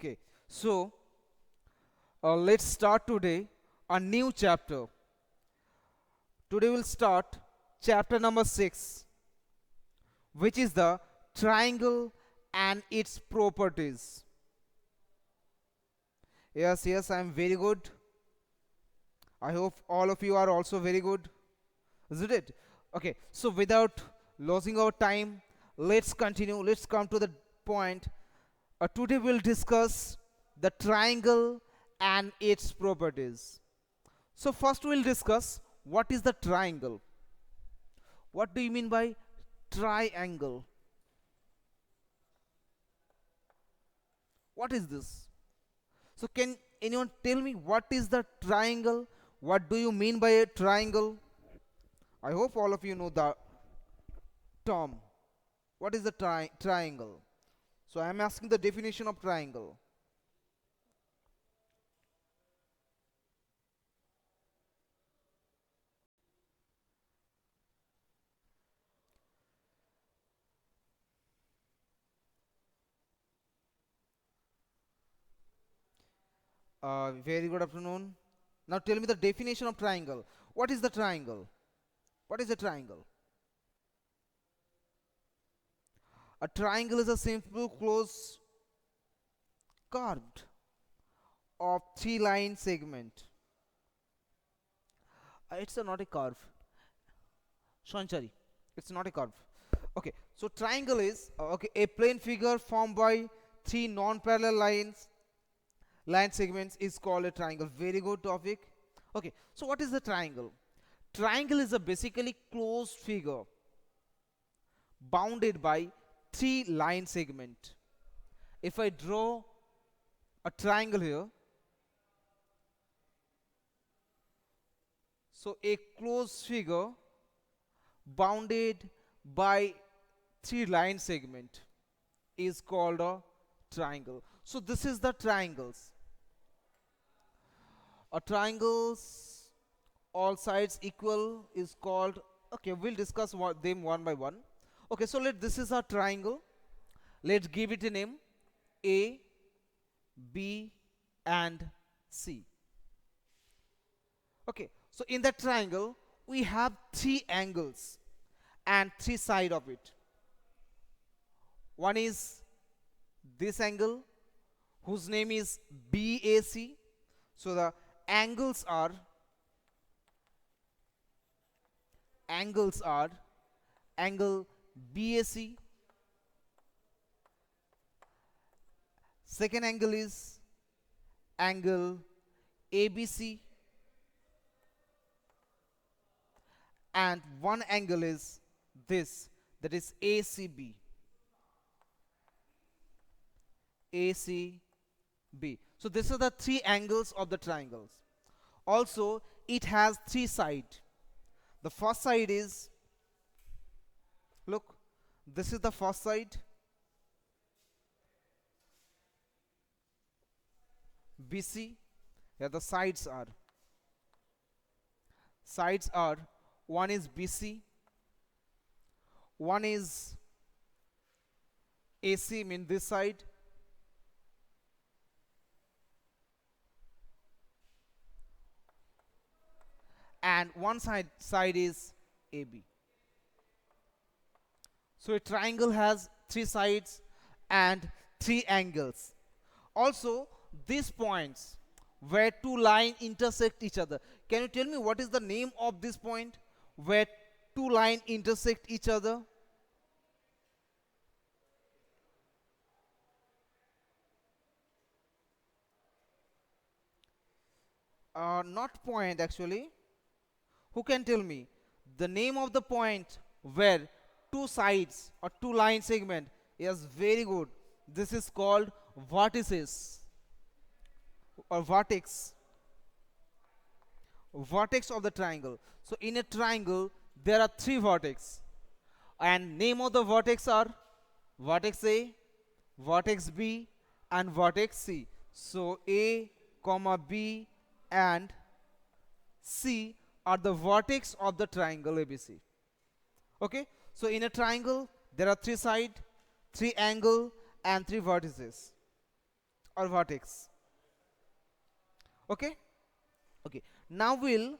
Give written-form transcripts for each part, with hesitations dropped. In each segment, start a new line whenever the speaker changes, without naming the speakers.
Okay, so let's start today a new chapter. Today we'll start chapter number 6, which is the triangle and its properties. Yes, I'm very good. I hope all of you are also very good. Isn't it? Okay, so without losing our time, let's continue. Let's come to the point. Today we'll discuss the triangle and its properties. So first we'll discuss what is the triangle. What do you mean by triangle? What is this? So can anyone tell me what is the triangle? What do you mean by a triangle? I hope all of you know the term. What is the triangle? So I am asking the definition of triangle. Very good afternoon. Now tell me the definition of triangle. What is the triangle? What is a triangle? A triangle is a simple closed curved of three line segment. It's not a curve. Sanchari. It's not a curve. Okay. So triangle is okay a plane figure formed by three non-parallel line segments is called a triangle. Very good topic. Okay. So what is the triangle? Triangle is a basically closed figure bounded by three line segment. If I draw a triangle here, so a closed figure bounded by three line segment is called a triangle. So this is the triangles. A triangles all sides equal is called, okay, we'll discuss them one by one. Okay, so this is a triangle. Let's give it a name, A, B and C. Okay, so in that triangle we have three angles and three sides of it. One is this angle whose name is BAC. So the angles are angle BAC. Second angle is angle ABC, and one angle is this, that is ACB. ACB. So these are the three angles of the triangles. Also, it has three sides. The first side is, look, this is the first side, BC. Here the sides are one is BC, one is AC, mean this side, and one side is AB. So a triangle has three sides and three angles. Also, these points where two lines intersect each other. Can you tell me what is the name of this point where two lines intersect each other? Not point actually. Who can tell me the name of the point where two sides or two line segment? Yes, very good. This is called vertices or vertex of the triangle. So in a triangle there are three vertex, and name of the vertex are vertex A, vertex B and vertex C. So A comma B and C are the vertex of the triangle ABC. Okay, so in a triangle there are three sides, three angle and three vertices. or vertex. Okay. Okay, now we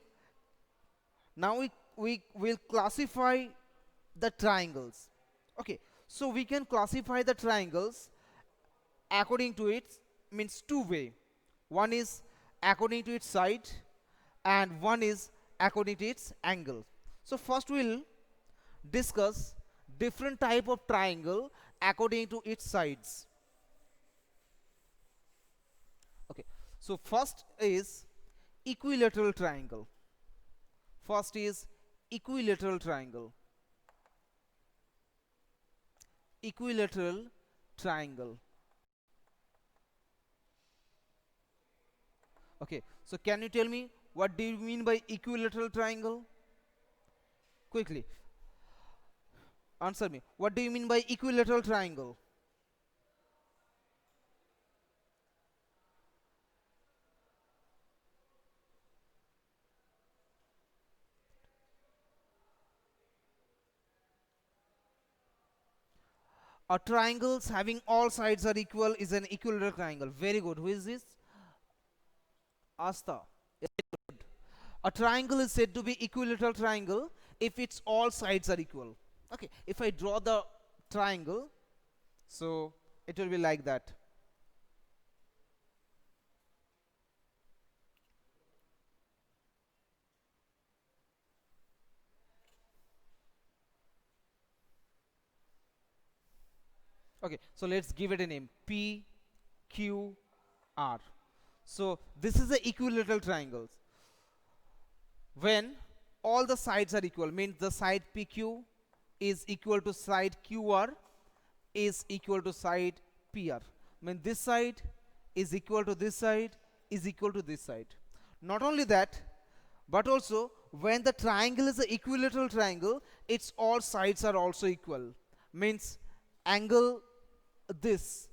will classify the triangles. Okay, so we can classify the triangles according to its means two way. One is according to its side and one is according to its angle. So first we'll discuss different type of triangle according to its sides. Okay, so first is equilateral triangle. First is equilateral triangle. Equilateral triangle. Okay, so can you tell me what do you mean by equilateral triangle? Quickly answer me. What do you mean by equilateral triangle? A triangles having all sides are equal is an equilateral triangle. Very good. Who is this? Asta. A triangle is said to be equilateral triangle if its all sides are equal. Okay, if I draw the triangle, so it will be like that. Okay, so let's give it a name, P Q R. So this is the equilateral triangles. When all the sides are equal, means the side PQ is equal to side QR is equal to side PR. Mean this side is equal to this side is equal to this side. Not only that, but also when the triangle is an equilateral triangle, its all sides are also equal. Means angle this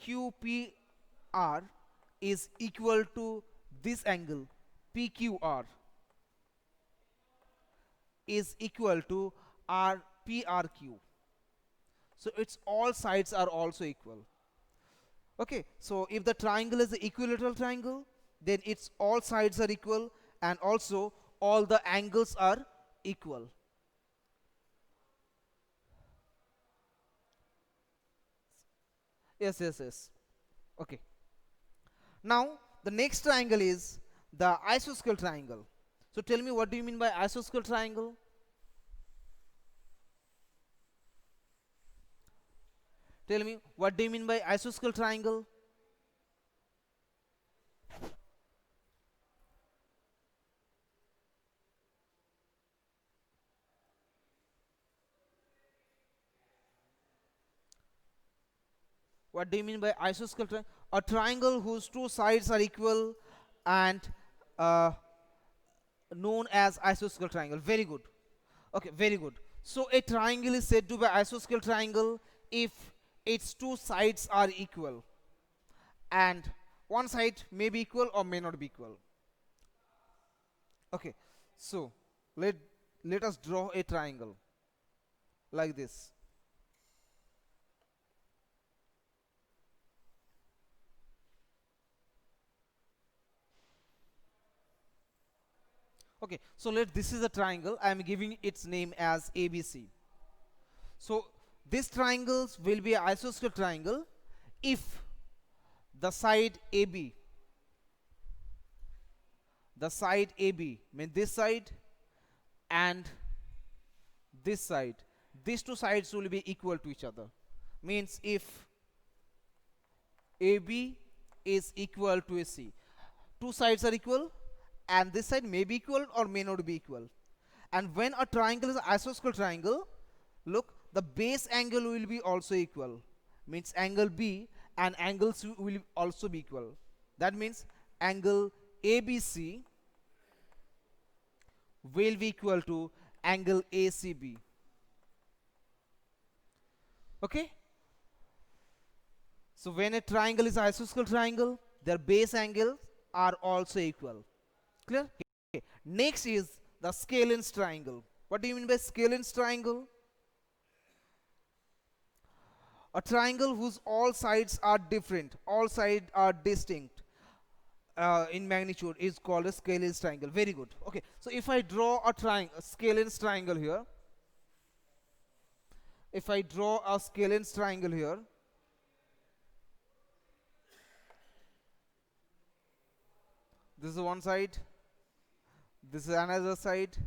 QPR is equal to this angle PQR is equal to RPRQ. So its all sides are also equal. Okay, so if the triangle is an equilateral triangle, then its all sides are equal and also all the angles are equal. Yes, yes, yes. Okay. Now the next triangle is the isosceles triangle. So tell me, what do you mean by isosceles triangle? Tell me, what do you mean by isosceles triangle? What do you mean by isosceles triangle? A triangle whose two sides are equal and uh, known as isosceles triangle. Very good. Okay, very good. So a triangle is said to be isosceles triangle if its two sides are equal and one side may be equal or may not be equal. Okay, so let let us draw a triangle like this. Okay, so let this is a triangle. I am giving its name as ABC. So this triangles will be an isosceles triangle if the side AB, the side AB means this side and this side, these two sides will be equal to each other. Means if AB is equal to AC, two sides are equal and this side may be equal or may not be equal. And when a triangle is an isosceles triangle, look, the base angle will be also equal. Means angle B and angle C will also be equal. That means angle ABC will be equal to angle ACB. Okay? So when a triangle is isosceles triangle, their base angles are also equal. Clear? Okay. Next is the scalene triangle. What do you mean by scalene triangle? A triangle whose all sides are different, all sides are distinct in magnitude is called a scalene triangle. Very good. Okay, so if I draw a triangle, a scalene triangle here, if I draw a scalene triangle here, this is one side, this is another side,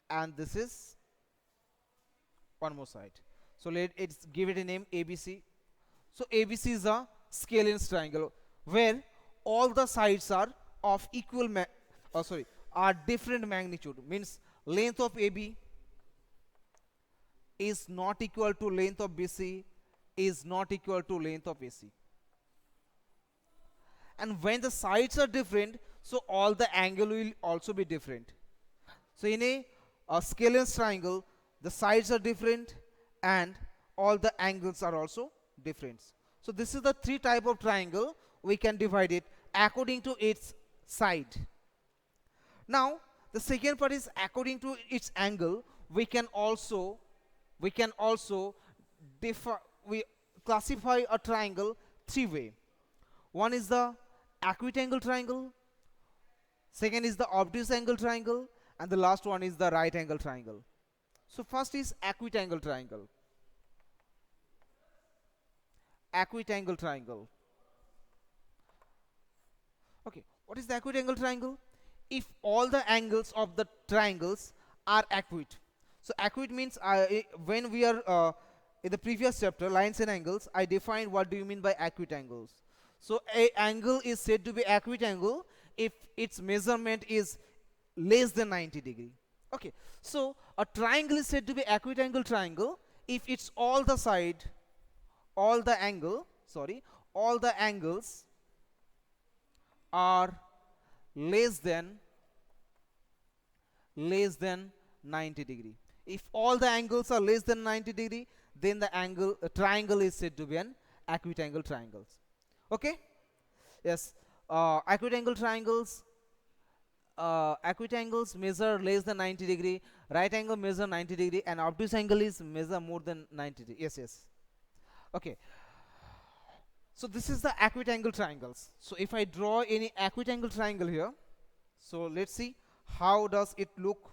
and this is one more side. So let's give it a name ABC. So ABC is a scalene triangle where all the sides are of equal are different magnitude. Means length of AB is not equal to length of BC is not equal to length of AC. And when the sides are different, so all the angle will also be different. So in a scalene triangle, the sides are different and all the angles are also different. So this is the three type of triangle. We can divide it according to its side. Now the second part is according to its angle. We can also we classify a triangle three way. One is the acute angle triangle, second is the obtuse angle triangle, and the last one is the right angle triangle. So first is acute angle triangle. Acute angle triangle. Okay, what is the acute angle triangle? If all the angles of the triangles are acute. So acute means when we are in the previous chapter, lines and angles, I defined what do you mean by acute angles. So a angle is said to be acute angle if its measurement is less than 90 degree. Okay, so a triangle is said to be acute angle triangle if it's all the angles are less than 90 degree. If all the angles are less than 90 degree, then the triangle is said to be an acute angle triangle. Okay, yes, acute angle triangles measure less than 90 degree, right angle measure 90 degree, and obtuse angle is measure more than 90 degree. Yes. Okay, so this is the acute angle triangles. So if I draw any acute angle triangle here, so let's see how does it look.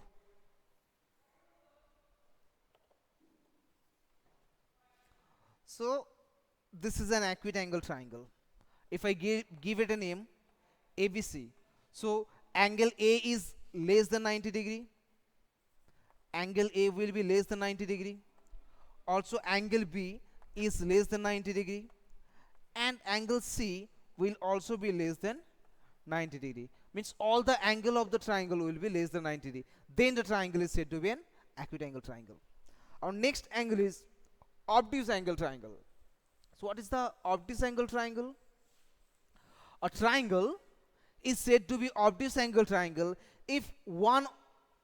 So this is an acute angle triangle. If I give it a name ABC, so angle A is less than 90 degree, angle A will be less than 90 degree, also angle B is less than 90 degree, and angle C will also be less than 90 degree. Means all the angle of the triangle will be less than 90 degree. Then the triangle is said to be an acute angle triangle. Our next angle is obtuse angle triangle. So what is the obtuse angle triangle? A triangle is said to be obtuse angle triangle if one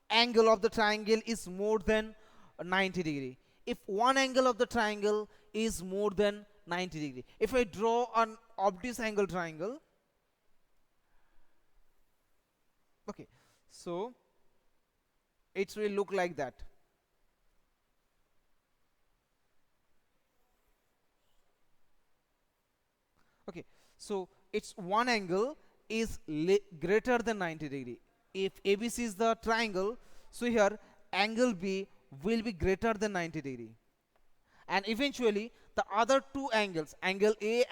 angle of the triangle is more than 90 degree. If one angle of the triangle is more than 90 degree. If I draw an obtuse angle triangle, okay, so it will look like that. Okay, so its one angle is greater than 90 degree. If ABC is the triangle, so here angle B will be greater than 90 degree, and eventually the other two angles, angle A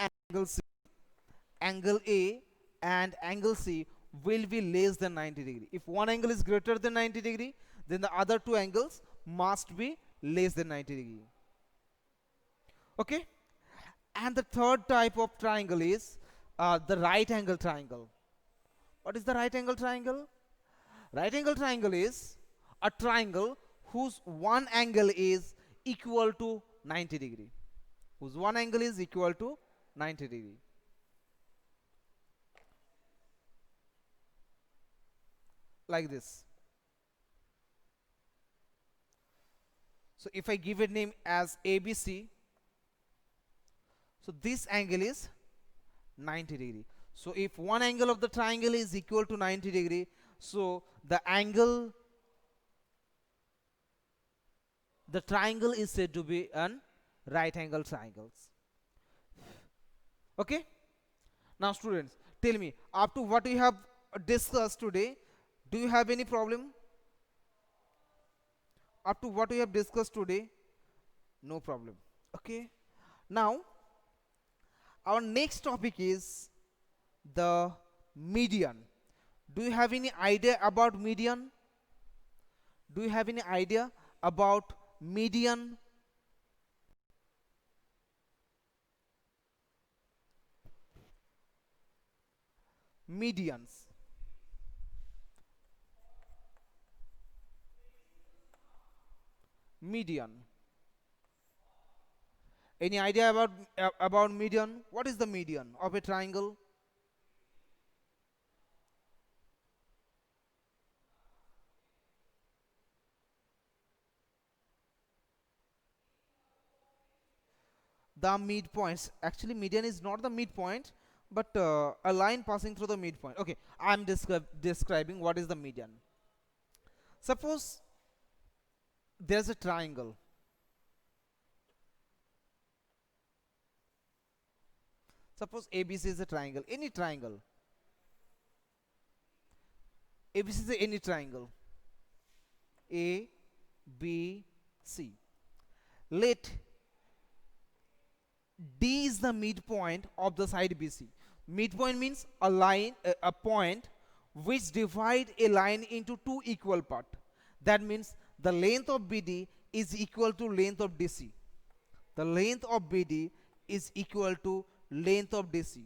and angle C will be less than 90 degree. If one angle is greater than 90 degree, then the other two angles must be less than 90 degree. Okay, and the third type of triangle is the right angle triangle. What is the right angle triangle? Right angle triangle is a triangle whose one angle is equal to 90 degree. Whose one angle is equal to 90 degree. Like this. So if I give it name as ABC, so this angle is 90 degree. So if one angle of the triangle is equal to 90 degree, so the triangle is said to be an right angle triangles. Okay. Now students, tell me, up to what we have discussed today, do you have any problem? Up to what we have discussed today, no problem. Okay. Now our next topic is the median. Do you have any idea about median? Do you have any idea about median? Medians. Median. Any idea about median? What is the median of a triangle? The midpoints. Actually, median is not the midpoint, but a line passing through the midpoint. Okay, I'm describing what is the median. Suppose there's a triangle. Suppose ABC is a triangle. Any triangle. ABC is any triangle. A, B, C. Let D is the midpoint of the side BC. Midpoint means a line, a point which divide a line into two equal parts. That means the length of BD is equal to length of DC. The length of BD is equal to length of DC.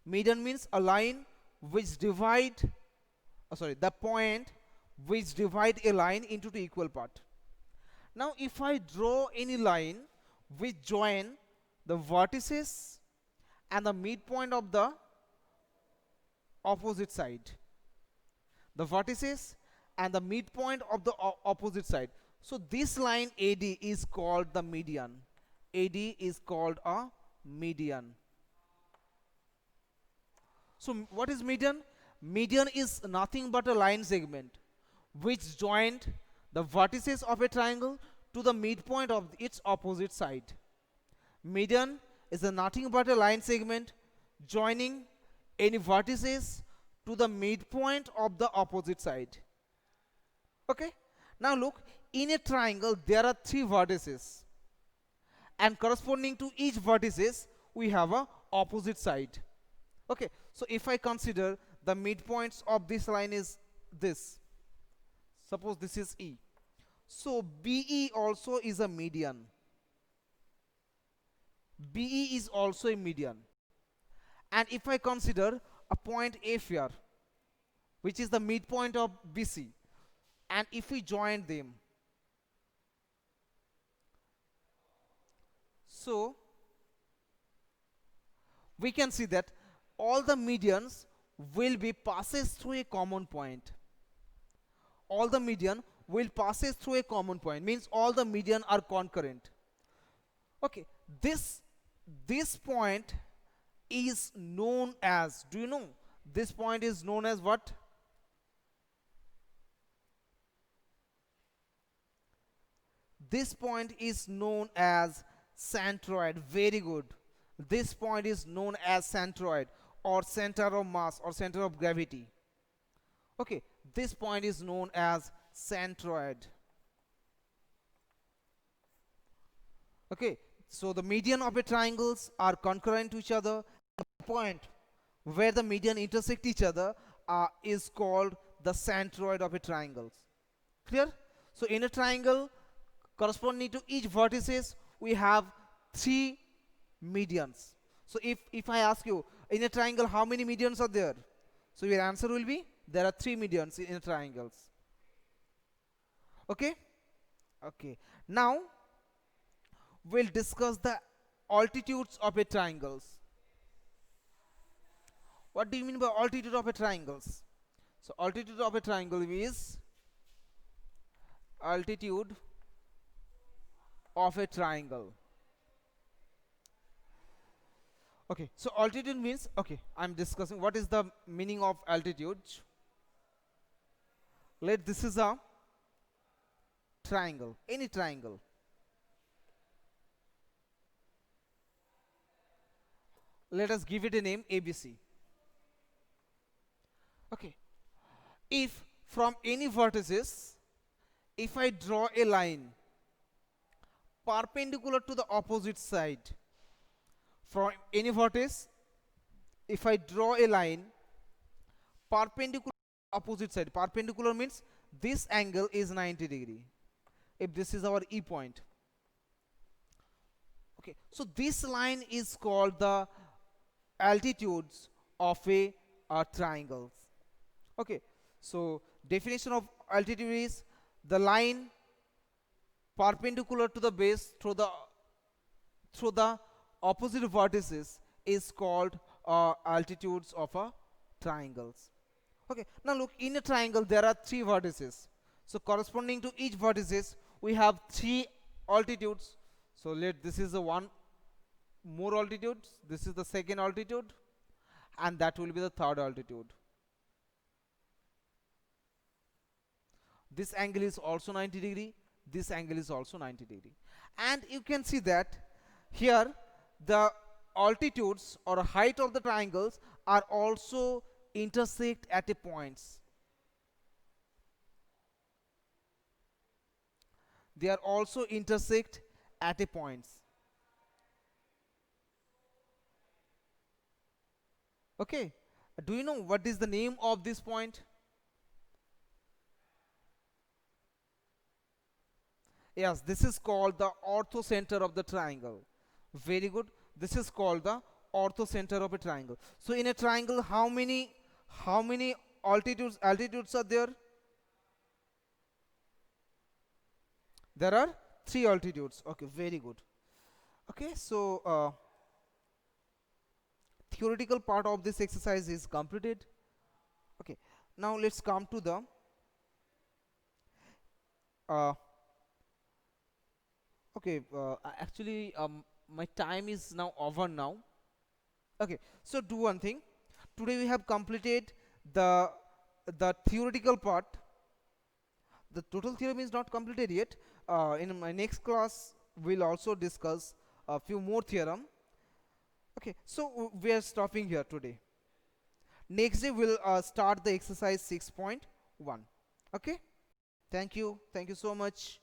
Median means a line which divide, the point which divide a line into two equal parts. Now if I draw any line which join the vertices and the midpoint of the opposite side, the vertices and the midpoint of the opposite side, so this line AD is called the median. AD is called a median. So what is median? Median is nothing but a line segment which joined the vertices of a triangle to the midpoint of its opposite side. Median is a nothing but a line segment joining any vertices to the midpoint of the opposite side. Okay. Now look, in a triangle there are three vertices, and corresponding to each vertices we have a opposite side. Okay. So if I consider the midpoints of this line is this, suppose this is E, so BE also is a median. BE is also a median. And if I consider a point F here, which is the midpoint of BC, and if we join them, so we can see that all the medians will be passes through a common point. All the median will passes through a common point, means all the median are concurrent. Okay, this point is known as, do you know, this point is known as what? This point is known as centroid. Very good. This point is known as centroid, or center of mass, or center of gravity. Okay, this point is known as centroid. Okay, so the median of the triangles are concurrent to each other. The point where the median intersect each other is called the centroid of a triangle. Clear? So in a triangle corresponding to each vertices we have three medians. So if I ask you, in a triangle how many medians are there, so your answer will be there are three medians in triangles. Okay. Okay, now we'll discuss the altitudes of a triangles. What do you mean by altitude of a triangles? So altitude of a triangle is altitude of a triangle. Okay, so altitude means, okay, I'm discussing what is the meaning of altitude. Let this is a triangle, any triangle. let us give it a name ABC. Okay, if from any vertices, if I draw a line perpendicular to the opposite side from any vertex, if I draw a line perpendicular opposite side, perpendicular means this angle is 90 degree, if this is our E point. Okay, so this line is called the altitudes of a triangle. Okay, so definition of altitude is the line perpendicular to the base through the opposite vertices is called altitudes of a triangles. Okay, now look, in a triangle there are three vertices, so corresponding to each vertices we have three altitudes. So let this is the one more altitude, this is the second altitude, and that will be the third altitude. This angle is also 90 degree, this angle is also 90 degree, and you can see that here the altitudes or height of the triangles are also intersect at a points. They are also intersect at a points. Okay, do you know what is the name of this point? Yes, this is called the orthocenter of the triangle. Very good. This is called the orthocenter of a triangle. So in a triangle, how many altitudes are there? There are three altitudes. Okay, very good. Okay, so theoretical part of this exercise is completed. Okay, now let's come to the uh, okay, actually, my time is now over now. Okay, so do one thing. Today we have completed the theoretical part. The total theorem is not completed yet. In my next class, we'll also discuss a few more theorem. Okay, so we are stopping here today. Next day we'll start the exercise 6.1. Okay, thank you so much.